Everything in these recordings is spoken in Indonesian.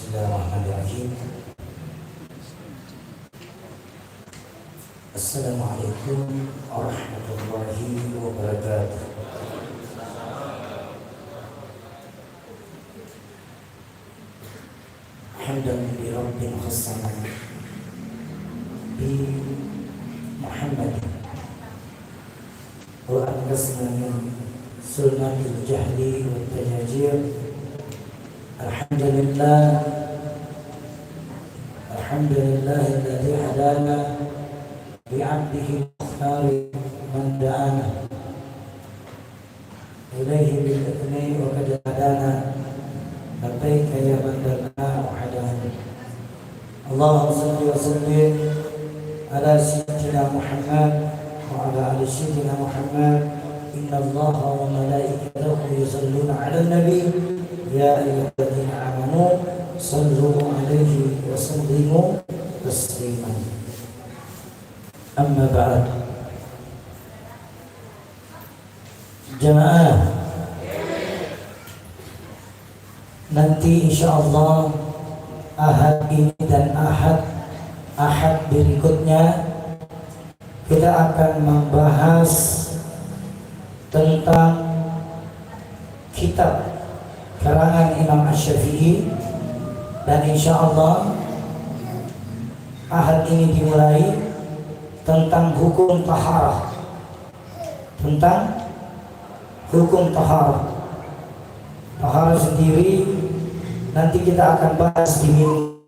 Bismillahirrahmanirrahim. Assalamualaikum warahmatullahi wabarakatuh. Hamdan li Rabbil Hasan bi Muhammad wa anqasna min sulmatil jahli wa tajajir. Alhamdulillah alladzi hadana bi'abdihi al-mukhtar man da'ana ilaihi bil-idni wa qad hadana labbaika ya man da'ana wa hadana. Allahumma salli wa sallim ala sayyidina Muhammad wa ala ali sayyidina Muhammad. Inna Allaha wa malaikatahu yusalluna 'alan nabi ya ayyuhalladzina amanu sallu 'alaihi wa sallimu tasliman. Amma ba'd. Jamaah, nanti insyaallah Ahad ini dan Ahad berikutnya kita akan membahas tentang kitab karangan Imam Asy-Syafi'i, dan insyaallah Ahad ini dimulai tentang hukum taharah. Taharah sendiri nanti kita akan bahas di minggu,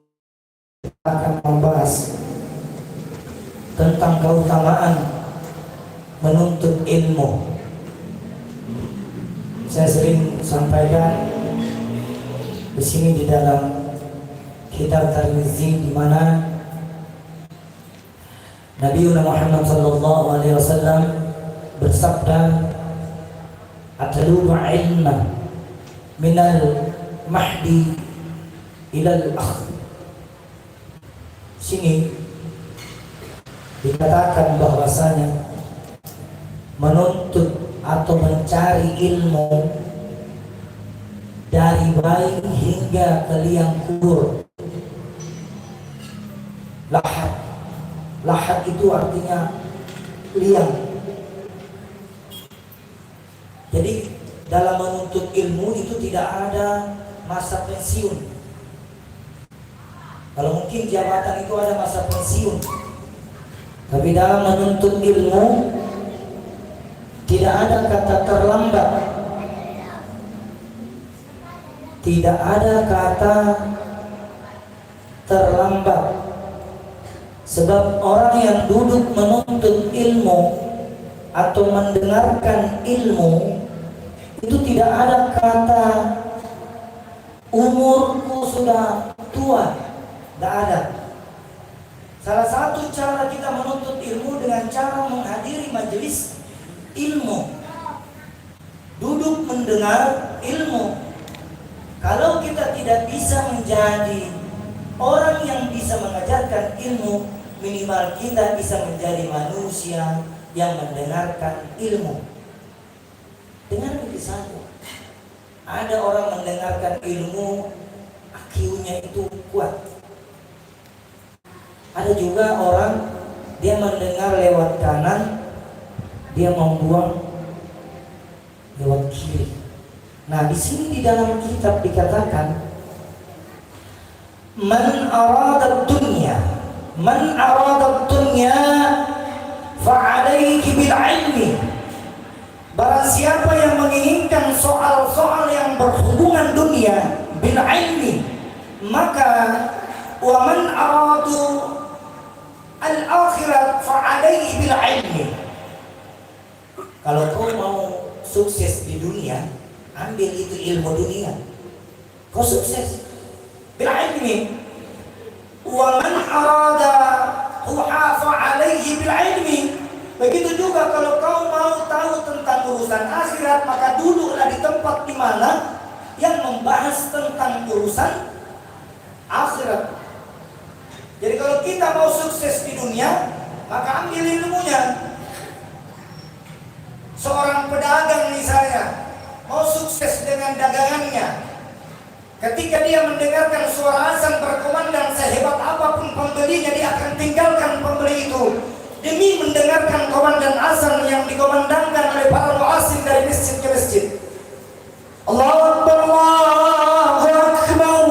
akan membahas tentang keutamaan menuntut ilmu. Saya sering sampaikan di sini di dalam kitab Tirmizi, di mana Nabi Muhammad sallallahu alaihi wasallam bersabda, "Atlubu ilma minal mahdi ilal akh." Sini dikatakan bahwasanya menuntut atau mencari ilmu dari bayi hingga ke liang kubur. Lahat itu artinya liang. Jadi dalam menuntut ilmu itu tidak ada masa pensiun. Kalau mungkin jabatan itu ada masa pensiun, tapi dalam menuntut ilmu tidak ada kata terlambat. Tidak ada kata terlambat. Sebab orang yang duduk menuntut ilmu atau mendengarkan ilmu itu tidak ada kata umurku sudah tua. Tidak ada. Salah satu cara kita menuntut ilmu dengan cara menghadiri majelis ilmu, duduk mendengar ilmu. Kalau kita tidak bisa menjadi orang yang bisa mengajarkan ilmu, minimal kita bisa menjadi manusia yang mendengarkan ilmu. Dengan begitu saja. Ada orang mendengarkan ilmu, IQ-nya itu kuat. Ada juga orang dia mendengar lewat kanan, dia membuang lewat kiri. Nah, di sini di dalam kitab dikatakan, man arada dunya fa'alaihi bil ilmi. Barang siapa yang menginginkan soal-soal yang berhubungan dunia bil ilmi, maka wa man aradu al akhirat fa'alaihi bil ilmi. Kalau kau mau sukses di dunia, ambil itu ilmu dunia, kau sukses bil ilmi. Wa man arada fa alaihi bil ilmi. Begitu juga kalau kau mau tahu tentang urusan akhirat, maka duduklah di tempat di mana yang membahas tentang urusan akhirat. Jadi kalau kita mau sukses di dunia, maka ambil ilmunya. Seorang pedagang misalnya mau sukses dengan dagangannya, Ketika dia mendengarkan suara azan berkumandang, sehebat apapun pembelinya, dia akan tinggalkan pembeli itu demi mendengarkan komandan azan yang dikomandangkan oleh para muazzin dari masjid ke masjid. Allahu Akbar, Allahu Akbar.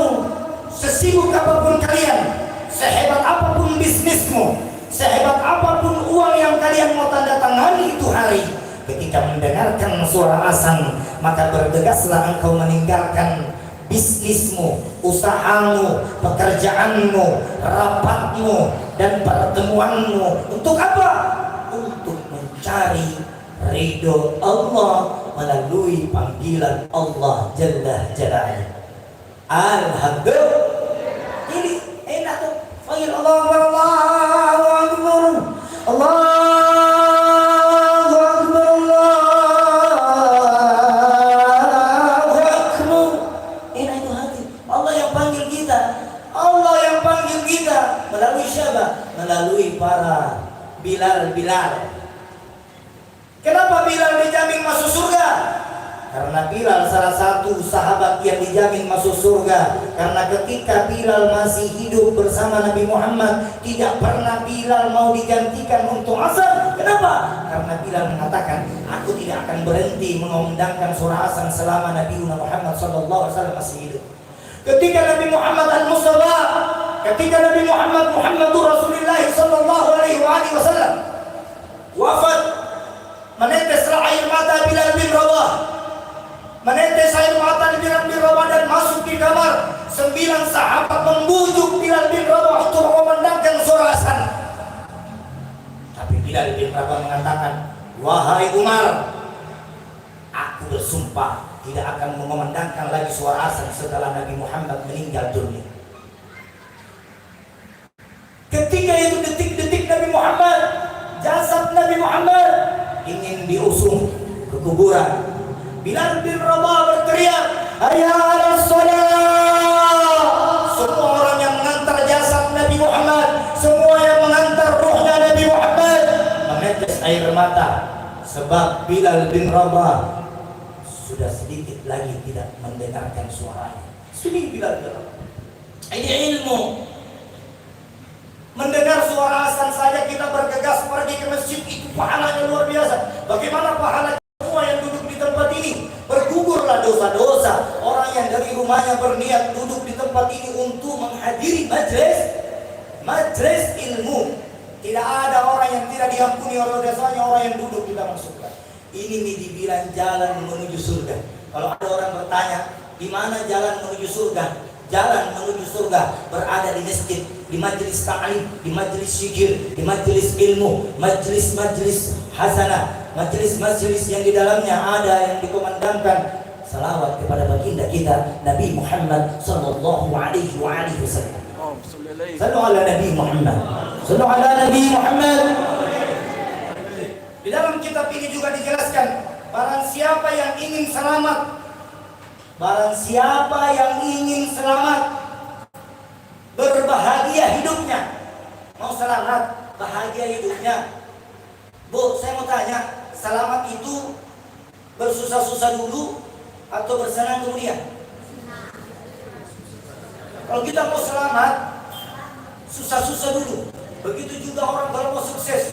Sesibuk apapun kalian, sehebat apapun bisnismu, sehebat apapun uang yang kalian mau tanda tangani itu hari, ketika mendengarkan suara azan, maka bergegaslah engkau meninggalkan bisnismu, usahamu, pekerjaanmu, rapatmu, dan pertemuanmu. Untuk apa? Untuk mencari ridho Allah melalui panggilan Allah Jalla Jalaluhu. Alhamdulillah. Ini enak tuh. Panggil Allah, Allahu Akbar, Allah. Melalui siapa? Melalui para Bilal. Kenapa Bilal dijamin masuk surga? Karena Bilal salah satu sahabat yang dijamin masuk surga. Karena ketika Bilal masih hidup bersama Nabi Muhammad, tidak pernah Bilal mau digantikan untuk azan. Kenapa? Karena Bilal mengatakan, aku tidak akan berhenti mengumandangkan suara azan selama Nabi Muhammad SAW masih hidup. Ketika Nabi Muhammad Al-Mustafa, ketika Nabi Muhammadur Rasulullah sallallahu alaihi wasallam wafat, menetes air mata Bilal bin Rabah, menetes air mata Bilal bin Rabah dan masuk di kamar. 9 sahabat membujuk Bilal bin Rabah untuk mengumandangkan suara azan. Tapi Bilal bin Rabah mengatakan, wahai Umar, aku bersumpah tidak akan mengumandangkan lagi suara azan setelah Nabi Muhammad meninggal dunia. Ketika itu detik-detik Nabi Muhammad, jasad Nabi Muhammad ingin diusung ke kuburan, Bilal bin Rabah berteriak, hayya 'alas shalah. Semua orang yang mengantar jasad Nabi Muhammad, semua yang mengantar ruhnya Nabi Muhammad menetes air mata, sebab Bilal bin Rabah sudah sedikit lagi tidak mendengarkan suaranya. Sedih Bilal bin Rabah. Ini ilmu. Mendengar suara azan saja kita bergegas pergi ke masjid, itu pahalanya luar biasa. Bagaimana pahala semua yang duduk di tempat ini? Bergugurlah dosa-dosa orang yang dari rumahnya berniat duduk di tempat ini untuk menghadiri majlis ilmu. Tidak ada orang yang tidak diampuni oleh dosanya orang yang duduk di dalam surga. Ini nih dibilang jalan menuju surga. Kalau ada orang bertanya, di mana jalan menuju surga? Jalan menuju surga berada di masjid, di majelis ta'lim, di majelis zikir, di majelis ilmu, majelis hasanah, majelis yang di dalamnya ada yang dikumandangkan salawat kepada baginda kita Nabi Muhammad sallallahu alaihi wasallam. Sallu ala Nabi Muhammad. Sallu ala Nabi Muhammad. Di dalam kitab ini juga dijelaskan, barang siapa yang ingin selamat, barang siapa yang ingin selamat, berbahagia hidupnya, mau selamat, bahagia hidupnya. Bu, saya mau tanya, selamat itu bersusah-susah dulu atau bersenang kemudian? Kalau kita mau selamat, susah-susah dulu. Begitu juga orang kalau mau sukses,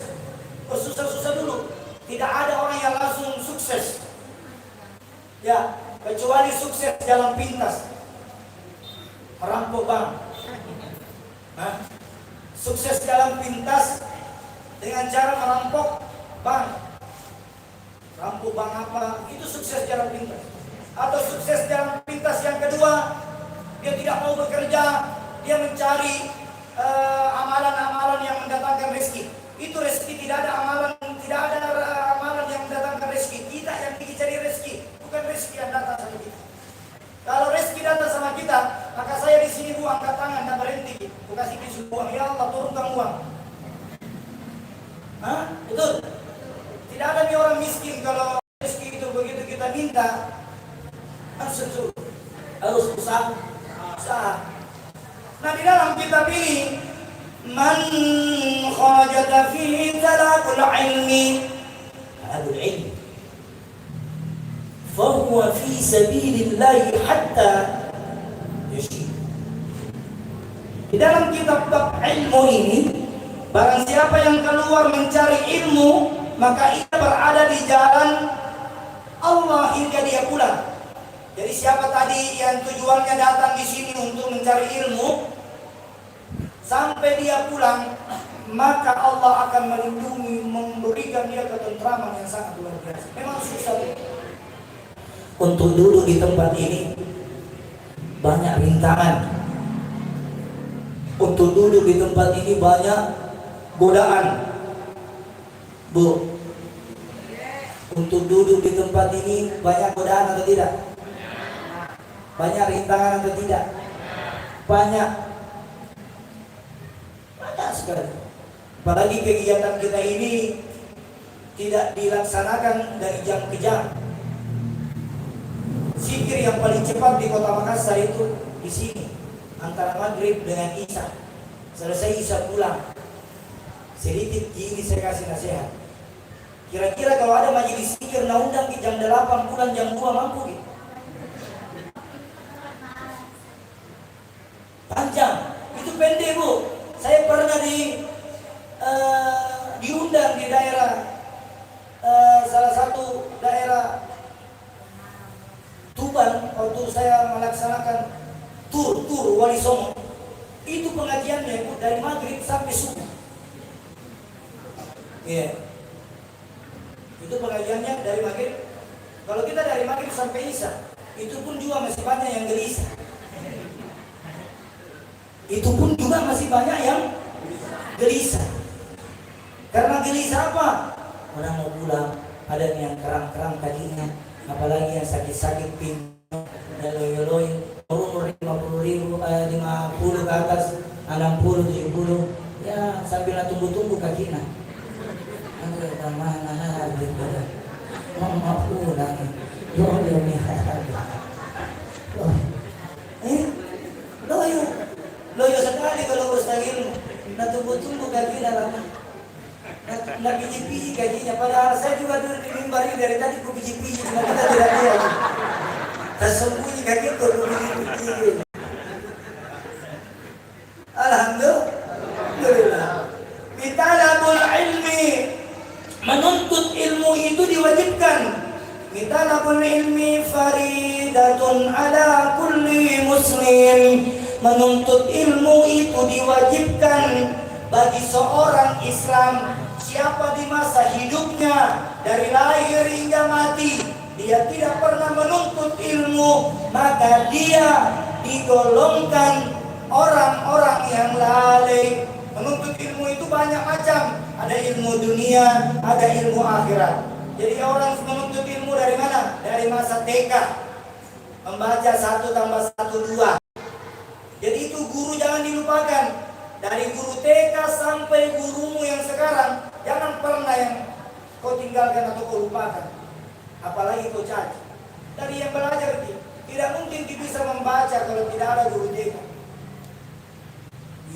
bersusah-susah dulu. Tidak ada orang yang langsung sukses. Ya, kecuali sukses jalan pintas, merampok bank. Sukses jalan pintas dengan cara merampok bank. Rampok bank apa? Itu sukses jalan pintas. Atau sukses jalan pintas yang kedua, dia tidak mau bekerja, dia mencari amalan-amalan yang mendatangkan rezeki. Itu rezeki, tidak ada amalan yang mendatangkan rezeki. Kita yang cari rezeki, bukan rezeki yang datang sama kita. Kalau rezeki datang sama kita, maka saya di sini Bu angkat tangan dan berhenti, Bu kasih tisu uang, ya Allah turunkan uang. Betul. Tidak ada nih orang miskin kalau rezeki itu begitu kita minta harus usaha. Nah di dalam kitab ini, man khajata fi talaqul ilmi, talaqul ilmi, fahuwa fi sabilillahi hatta Di dalam kitab bab ilmu ini, barang siapa yang keluar mencari ilmu, maka ia berada di jalan Allah hingga dia pulang. Jadi siapa tadi yang tujuannya datang di sini untuk mencari ilmu, sampai dia pulang, maka Allah akan melindungi, memberikan dia ketentraman yang sangat luar biasa. Memang susah untuk duduk di tempat ini, banyak rintangan. Untuk duduk di tempat ini banyak godaan, Bu. Untuk duduk di tempat ini banyak godaan atau tidak? Banyak rintangan atau tidak? Banyak sekali. Apalagi kegiatan kita ini tidak dilaksanakan dari jam ke jam. Zikir yang paling cepat di Kota Makassar itu di sini, antara maghrib dengan isya. Selesai isya pulang. Sedikit ini saya kasih nasihat. Kira-kira kalau ada majelis zikir na undang di jam 8 pulang jam 2 mampu gitu. Panjang, itu pendek Bu. Saya pernah diundang di daerah salah satu daerah Tuban waktu saya melaksanakan tur Wali Songo. Itu pengajiannya dari maghrib sampai subuh. Iya. Itu pengajiannya dari maghrib. Kalau kita dari maghrib sampai isya, itu pun juga masih banyak yang gelisah. Itu pun juga masih banyak yang gelisah. Karena gelisah apa? Orang mau pulang, ada yang keram-keram kakinya, apalagi yang sakit-sakit pinggang, dan loyo-loyo, umur 50 ke atas, 60, 70, ya sambil tunggu-tunggu kakinya. Ada mana gitu. Mau pulang, loyo sekali kalau ustaz ilmu. Nah tunggu-tunggu kakinya lama. Nah piji-piji kakinya. Padahal saya juga duduk di mimbar ini dari tadi ku piji-piji, cuma kita tidak lihat. Tersembunyi kaki ku piji-piji. Alhamdulillah. Bitalabul ilmi, menuntut ilmu itu diwajibkan. Bitalabul ilmi faridatun ala kulli muslim. Menuntut ilmu itu diwajibkan bagi seorang Islam. Siapa di masa hidupnya dari lahir hingga mati dia tidak pernah menuntut ilmu, maka dia digolongkan orang-orang yang lalai. Menuntut ilmu itu banyak macam. Ada ilmu dunia, ada ilmu akhirat. Jadi orang menuntut ilmu dari mana? Dari masa TK, membaca 1 tambah 1 2. Jadi itu guru jangan dilupakan. Dari guru TK sampai gurumu yang sekarang, jangan pernah yang kau tinggalkan atau kau lupakan. Apalagi kau caci. Dari yang belajar tidak mungkin kita bisa membaca kalau tidak ada guru TK.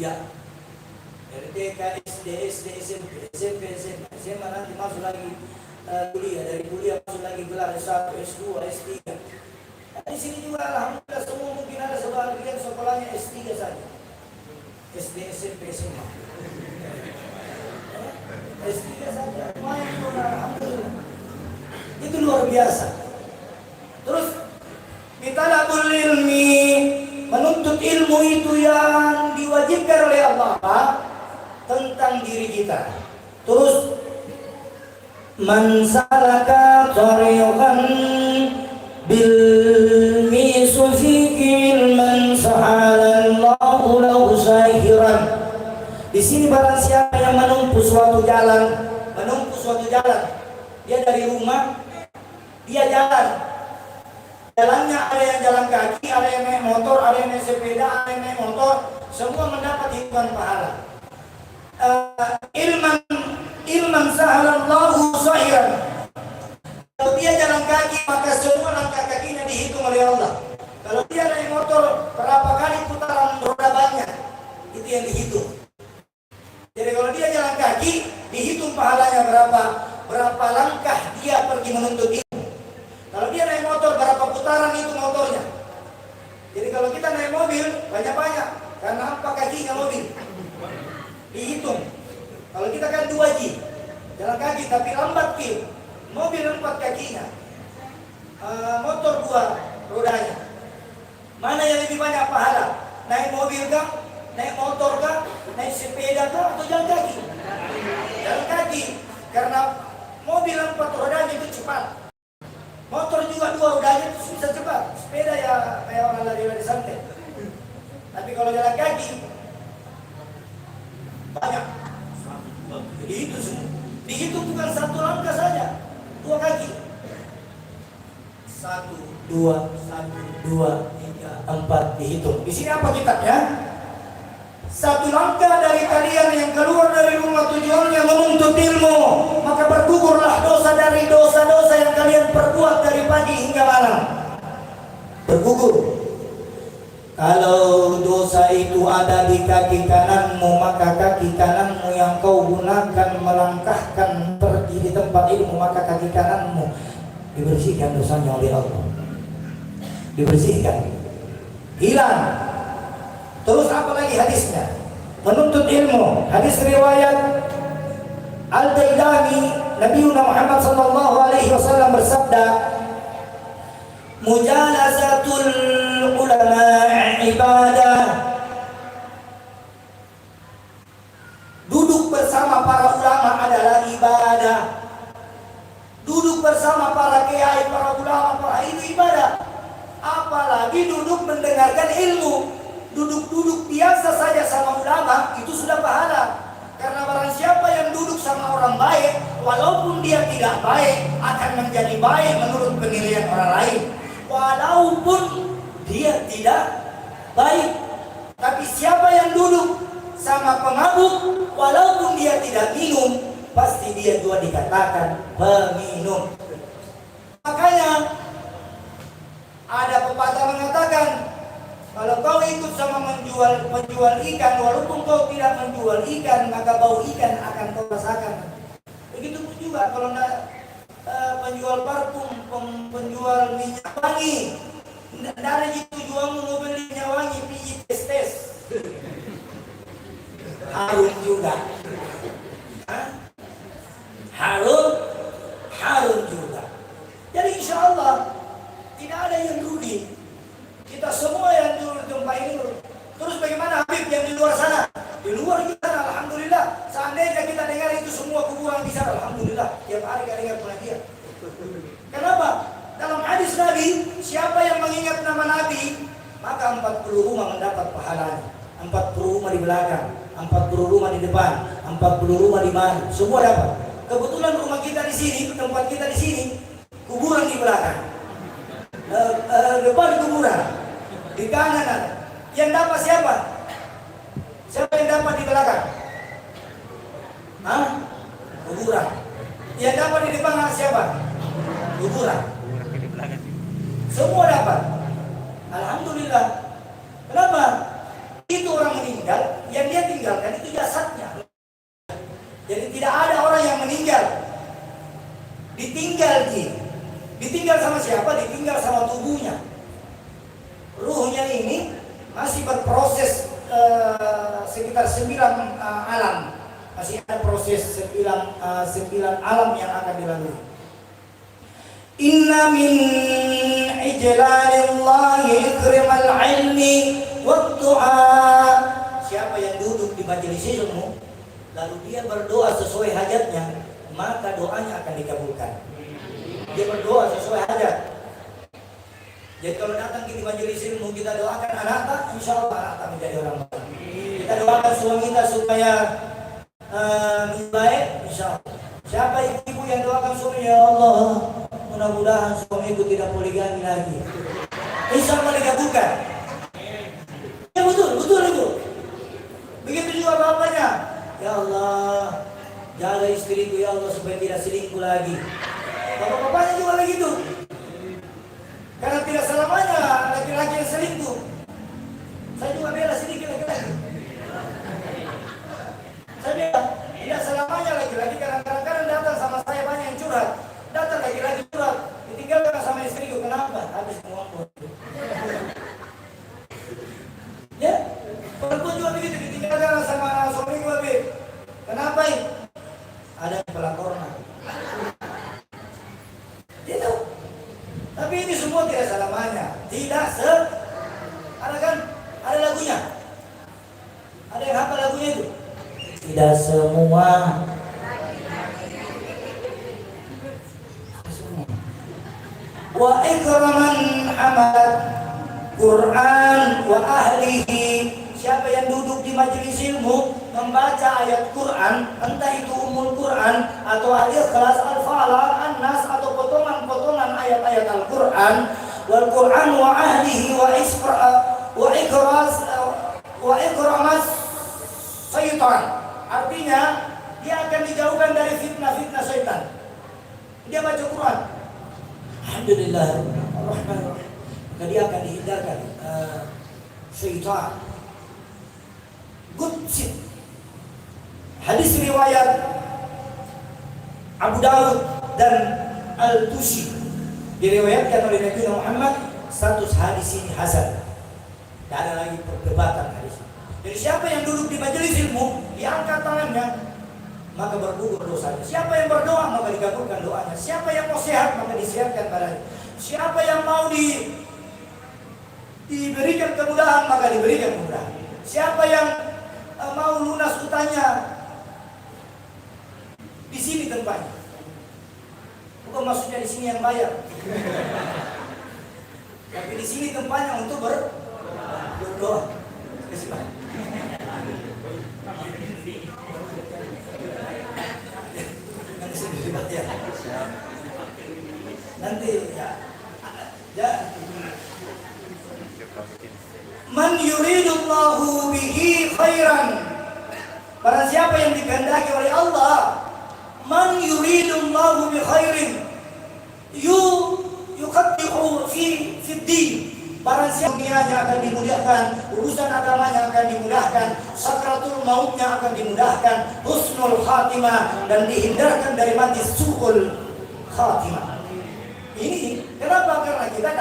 Ya. Dari TK, SD, SMP, SMA nanti masuk lagi kuliah. Dari kuliah masuk lagi gelar S1, S2, S3. Di sini juga alhamdulillah semua mungkin ada sebagian sekolahnya S3 saja. SD, SMP, SMA. S3 saja. Alhamdulillah. Itu luar biasa. Terus bitalabul ilmi, menuntut ilmu itu yang diwajibkan oleh Allah tentang diri kita. Terus man salaka tariqan bil misufiqil man sahalallahu lahu sahiran. Di sini barang siapa yang menempuh suatu jalan, dia dari rumah, dia jalan. Jalannya ada yang jalan kaki, ada yang naik motor, ada yang naik sepeda, ada yang naik motor, semua mendapat hitungan pahala. Ilman sahalallahu sahiran. Kalau dia jalan kaki, maka semua langkah kakinya dihitung oleh Allah. Kalau dia naik motor, berapa kali putaran roda bannya, itu yang dihitung. Jadi kalau dia jalan kaki, dihitung pahalanya berapa langkah dia pergi menuntut ilmu. Kalau dia naik motor, berapa putaran itu motornya. Jadi kalau kita naik mobil, banyak-banyak. Karena apa kakinya mobil 4 kakinya, motor 2 rodanya. Mana yang lebih banyak pahala? Naik mobil kah? Naik motor kah? Naik sepeda kah? Atau jalan kaki? Jalan kaki. Karena mobil 4 rodanya itu cepat. Motor juga 2 rodanya itu bisa cepat. Sepeda ya kayak orang lari-lari santai. Tapi kalau jalan kaki banyak. Jadi itu semua. Dihitung bukan 1 langkah saja, 2 kaki. 1, 2, 1, 2, 3, 4 dihitung. Di sini apa kitabnya? 1 langkah dari kalian yang keluar dari rumah tujuannya menuntut ilmu, maka bergugurlah dosa dari dosa-dosa yang kalian perbuat dari pagi hingga malam. Bergugur. Kalau dosa itu ada di kaki kananmu, maka kaki kananmu yang kau gunakan melangkahkan pergi di tempat ilmu, maka kaki kananmu dibersihkan dosanya oleh Allah. Dibersihkan. Hilang. Terus apa lagi hadisnya? Menuntut ilmu. Hadis riwayat Al-Dailami, Nabi Muhammad sallallahu alaihi wasallam bersabda, "Mujalasatul ulama ibadah." Duduk bersama para ulama adalah ibadah. Duduk bersama para kiai, para ulama, para itu ibadah. Apalagi duduk mendengarkan ilmu. Duduk-duduk biasa saja sama ulama itu sudah pahala. Karena barang siapa yang duduk sama orang baik, walaupun dia tidak baik, akan menjadi baik menurut penilaian orang lain. Walaupun dia tidak baik. Tapi siapa yang duduk sama pemabuk, walaupun dia tidak minum, pasti dia juga dikatakan peminum. Makanya ada pepatah mengatakan, kalau kau ikut sama penjual ikan, walaupun kau tidak menjual ikan, maka bau ikan akan kau rasakan. Begitupun juga kalau penjual parfum, penjual minyak wangi, dari itu jual mau beli minyak wangi, pijit tes. Harum juga. Harum juga. Jadi insya Allah tidak ada yang rugi. Kita semua yang di tempat ini. Terus bagaimana Habib yang di luar sana? Di luar kita, alhamdulillah. Seandainya kita dengar itu semua kuburan di sana, alhamdulillah. Tiap hari kita dengar pengajian. Kenapa? Dalam hadis Nabi, siapa yang mengingat nama Nabi, maka 40 rumah mendapat pahalanya. 40 rumah di belakang, 40 rumah di depan, 40 rumah di mana, semua dapat. Kebetulan rumah kita di sini, tempat kita di sini, kuburan di belakang. Depan kuburan, di kanan ada. Yang dapat siapa? Siapa yang dapat di belakang? Kuburan. Yang dapat di depan siapa? Kuburan. Semua dapat. Alhamdulillah. Kenapa? Itu orang meninggal, yang dia tinggalkan itu jasadnya. Jadi tidak ada orang yang meninggal. Ditinggal sama siapa? Ditinggal sama tubuhnya. Ruhnya ini masih berproses sekitar 9 alam. Masih ada proses 9 alam yang akan dilalui. Inna min ijlalillahi ikrimal ilmi wa du'a. Siapa yang duduk di majelis ilmu lalu dia berdoa sesuai hajatnya, maka doanya akan dikabulkan. Dia berdoa sesuai hajat. Jadi kalau datang kita majelis ilmu, kita doakan anak-anak, insya Allah anak-anak menjadi orang baik. Kita doakan suami kita supaya baik, insya Allah. Siapa ibu yang doakan suami, ya Allah, mudah-mudahan suamiku tidak poligami lagi. Insya Allah dikabulkan. Ya betul ibu. Begitu juga bapaknya. Ya Allah, jaga istriku ya Allah supaya tidak selingkuh lagi. Bapak-bapaknya juga begitu. Karena tidak selamanya laki-laki yang selingkuh. Saya juga bela sedikit laki-laki. Saya bela, tidak selamanya laki-laki. Kadang-kadang datang sama saya banyak yang curhat. Datang laki-laki curhat, ditinggalkan sama istriku. Kenapa? Habis uangku. Ya, perempuan juga begitu, ditinggalkan sama suamiku. Kenapa ini? Ada pelakorna. Tapi ini semua tidak selamanya. Ada kan? Ada lagunya. Ada yang hafal lagunya itu? Tidak semua. Wa ikraman amalat Quran wa ahlihi. Siapa yang duduk di majelis ilmu membaca ayat Quran, entah itu umul Quran atau Al-Ikhlas, Al-Falaq, An-Nas atau potongan-potongan ayat-ayat Al-Quran, wal Quran wa ahlihi wa ikramas syaitan. Artinya dia akan dijauhkan dari fitnah-fitnah syaitan. Dia baca Quran, alhamdulillah, Ar-Rahman, maka dia akan dihindarkan syaitan. Good shit. Hadis riwayat Abu Dawud dan Al-Tusi diriwayatkan oleh Nabi Muhammad. Status hadis ini hasan. Tidak ada lagi perdebatan hadis. Jadi siapa yang duduk di majelis ilmu, diangkat tangannya, maka bergugur dosanya. Siapa yang berdoa, maka dikabulkan doanya. Siapa yang mau sehat, maka disehatkan badannya. Siapa yang mau diberikan kemudahan, maka diberikan kemudahan. Siapa yang mau lunas utangnya, di sini tempatnya. Bukan maksudnya di sini yang bayar, tapi di sini tempatnya untuk berdoa. Nanti ya. Man yuridullahu bihi khairan. Barang siapa yang dikehendaki oleh Allah, man yuridullahu bi khairin yuqaddihu fi din. Barang siapa dunianya akan dimudahkan, urusan agamanya akan dimudahkan, sakratul mautnya akan dimudahkan, husnul khatimah, dan dihindarkan dari mati su'ul khatimah. Ini kenapa? Karena kita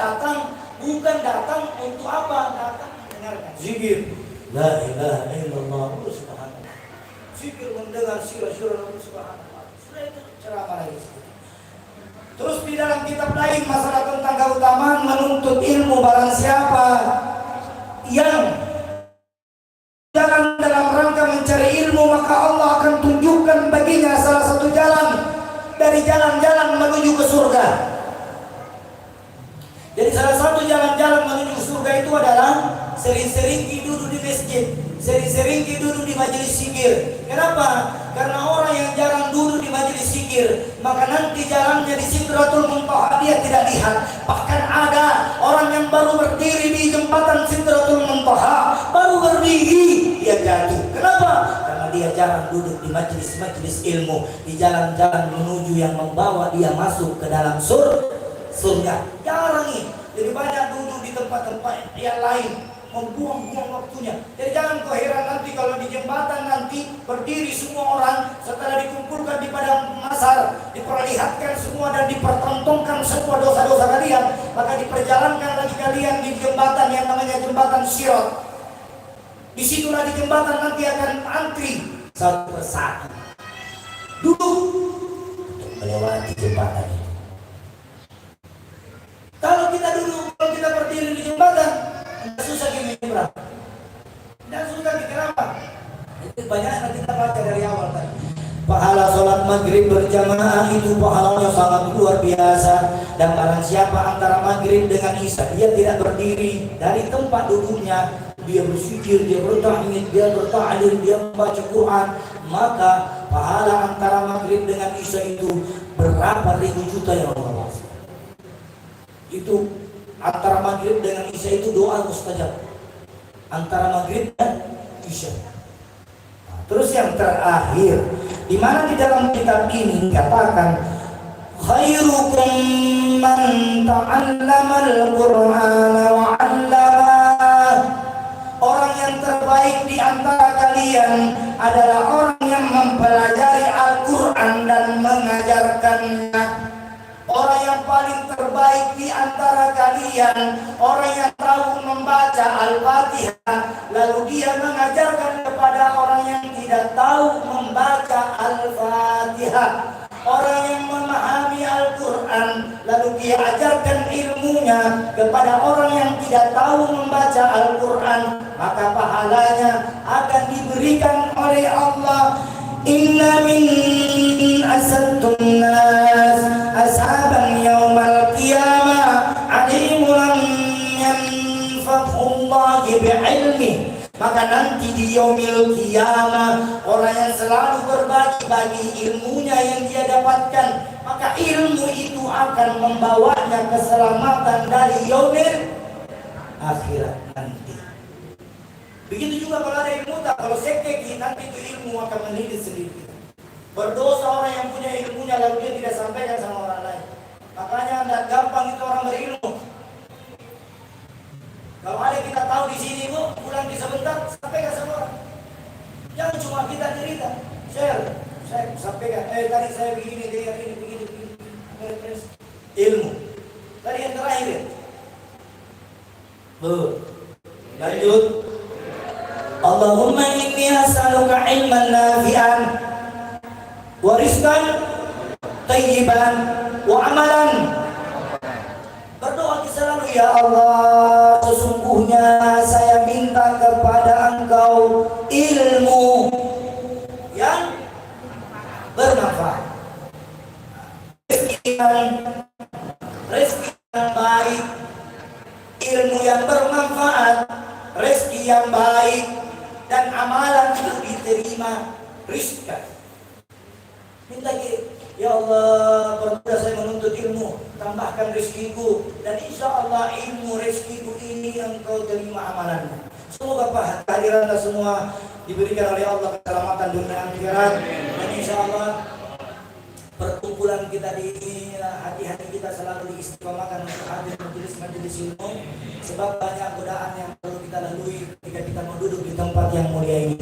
bukan datang untuk apa? Datang mendengarkan zikir la ilaha illallah subhanallah, zikir mendengar sirah-sirah subhanallah. Sudah itu ceramah lagi. Terus di dalam kitab lain masalah tentang keutamaan menuntut ilmu. Barang siapa yang jalan dalam rangka mencari ilmu, maka Allah akan tunjukkan baginya salah satu jalan dari jalan-jalan menuju ke surga. Jadi salah satu jalan-jalan menuju ke surga itu adalah sering-sering duduk di masjid, sering-sering duduk di majelis zikir. Kenapa? Karena orang yang jarang duduk di majelis zikir, maka nanti jalannya di Sidratul Muntaha dia tidak lihat. Bahkan ada orang yang baru berdiri di jembatan Sidratul Muntaha, baru berdiri dia jatuh. Kenapa? Karena dia jarang duduk di majelis-majelis ilmu, di jalan-jalan menuju yang membawa dia masuk ke dalam surga. Jarang nih. Jadi banyak duduk di tempat-tempat yang lain, membuang-buang waktunya. Jadi jangan kau heran nanti kalau di jembatan nanti berdiri semua orang, setelah dikumpulkan di padang mahsyar, diperlihatkan semua dan dipertontonkan semua dosa-dosa kalian, maka diperjalankan lagi kalian di jembatan yang namanya jembatan Sirat. Disitulah di jembatan nanti akan antri satu persatu duduk untuk melewati jembatan ini. Kalau kita berdiri di jembatan, tidak susah kita nyebrang. Tidak susah kita kenapa? Itu banyak kita baca dari awal tadi. Pahala sholat maghrib berjamaah itu pahalanya sangat luar biasa. Dan barang siapa antara maghrib dengan isya dia tidak berdiri dari tempat duduknya, dia berzikir, dia bertahmid, dia bertahlil, dia membaca Quran, maka pahala antara maghrib dengan isya itu berapa ribu juta ya Allah. Itu antara maghrib dengan isya itu doa mustajab. Antara maghrib dan isya. Nah, terus yang terakhir, di mana di dalam kitab ini dikatakan khairukum man ta'allamal Qur'ana wa 'allamah. Orang yang terbaik di antara kalian adalah orang yang mempelajari Al-Qur'an dan mengajarkannya. Orang yang paling terbaik di antara kalian, orang yang tahu membaca Al-Fatihah, lalu dia mengajarkan kepada orang yang tidak tahu membaca Al-Fatihah. Orang yang memahami Al-Quran Al-Quran, lalu dia ajarkan ilmunya kepada orang yang tidak tahu membaca Al-Quran, maka pahalanya akan diberikan oleh Allah. Inna min asaddun nas ashaban yaumal qiyamah alimun yanfa'ullah bi'ilmi. Maka nanti di yaumil qiyamah orang yang selalu berbagi-bagi ilmunya yang dia dapatkan, maka ilmu itu akan membawanya keselamatan dari yaumil akhirat nanti. Begitu juga kalau ada ilmu tak, kalau sekte nanti itu ilmu akan mendidik sendiri. Berdosa orang yang punya ilmunya lalu dia tidak sampaikan sama orang lain. Makanya tidak gampang itu orang berilmu. Kalau ada kita tahu di sini bu, pulang di sebentar, sampaikan sama orang. Jangan cuma kita cerita, share, saya sampaikan. Tadi saya begini, dia begini. Ilmu. Tadi yang terakhir ya. Lanjut. Allahumma inni as'aluka ilman nafi'an wa rizqan thayyiban wa amalan. Berdoa selalu, ya Allah, sesungguhnya saya minta kepada Engkau ilmu yang bermanfaat, rezeki yang baik, ilmu yang bermanfaat, rezeki yang baik, dan amalan itu diterima, rizki. Minta ya Allah, permudah saya menuntut ilmu, tambahkan rezekiku, dan insya Allah ilmu rezekiku ini Engkau terima amalanmu. Semoga kehadiran kita semua diberikan oleh Allah keselamatan dunia akhirat, dan insya Allah perkumpulan kita di hati-hati kita selalu diistiqomahkan untuk hadir majelis ilmu, sebab banyak godaan yang perlu kita lalui ketika kita mau duduk di tempat yang mulia ini.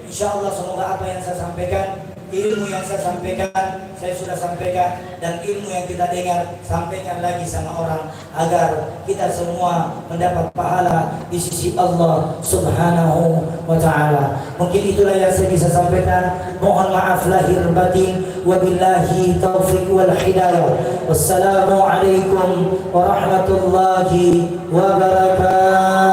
Insya Allah semoga apa yang saya sampaikan, ilmu yang saya sampaikan, saya sudah sampaikan, dan ilmu yang kita dengar, sampaikan lagi sama orang agar kita semua mendapat pahala di sisi Allah Subhanahu wa Ta'ala. Mungkin itulah yang saya bisa sampaikan. Mohon maaf lahir batin. Wabillahi taufiq wal hidayah. Wassalamualaikum warahmatullahi wabarakatuh.